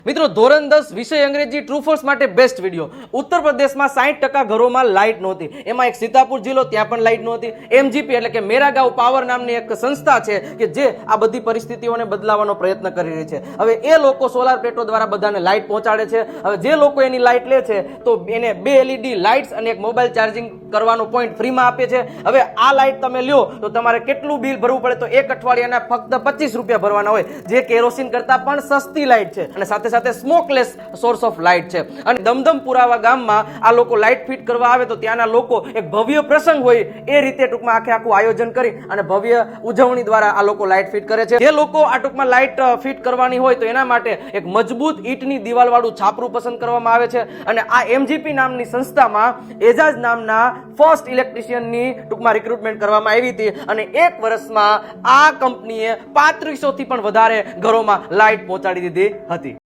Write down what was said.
મિત્રો ધોરણ 10 વિષય અંગ્રેજી ટ્રુ ફોલ્સ માટે બેસ્ટ વિડિયો। ઉત્તર પ્રદેશમાં 60% ઘરોમાં લાઇટ નહોતી, એમાં એક સીતાપુર જિલ્લો ત્યાં પણ લાઇટ નહોતી। એમજીપી એટલે કે મેરા ગાંવ પાવર નામની એક સંસ્થા છે કે જે આ બધી પરિસ્થિતિઓને બદલાવવાનો પ્રયત્ન કરી રહી છે। હવે એ લોકો સોલાર પ્લેટો દ્વારા બધાને લાઇટ પહોંચાડે છે। હવે જે લોકો એની લાઇટ લે છે તો એને 2 LED લાઇટ્સ અને એક મોબાઈલ ચાર્જિંગ કરવાનો પોઈન્ટ ફ્રીમાં આપે છે। હવે આ લાઇટ તમે લ્યો તો તમારે કેટલું બિલ ભરવું પડે તો એક અઠવાડિયાના ફક્ત 25 રૂપિયા ભરવાના હોય, જે કેરોસીન કરતા પણ સસ્તી લાઇટ છે અને સાથે સાથે સ્મોકલેસ સોર્સ ઓફ લાઇટ છે। અને દમદમપુરાવા ગામમાં આ લોકો લાઇટ ફિટ કરવા આવે તો ત્યાંના લોકો એક ભવ્ય પ્રસંગ હોય એ રીતે ટૂંકમાં આખું આયોજન કરી અને ભવ્ય ઉજવણી દ્વારા આ લોકો લાઇટ ફિટ કરે છે। જે લોકો આ ટૂંકમાં લાઇટ ફિટ કરવાની હોય તો એના માટે એક મજબૂત ઈંટની દિવાલ વાળું છાપરું પસંદ કરવામાં આવે છે અને આ એમજીપી નામની સંસ્થામાં એજાજ નામના ફર્સ્ટ ઇલેક્ટ્રિશિયનની ટૂંકમાં રિક્રુટમેન્ટ કરવામાં આવી હતી અને 1 વર્ષમાં આ કંપનીએ 3500 થી પણ વધારે ઘરોમાં લાઇટ પહોંચાડી દીધી હતી।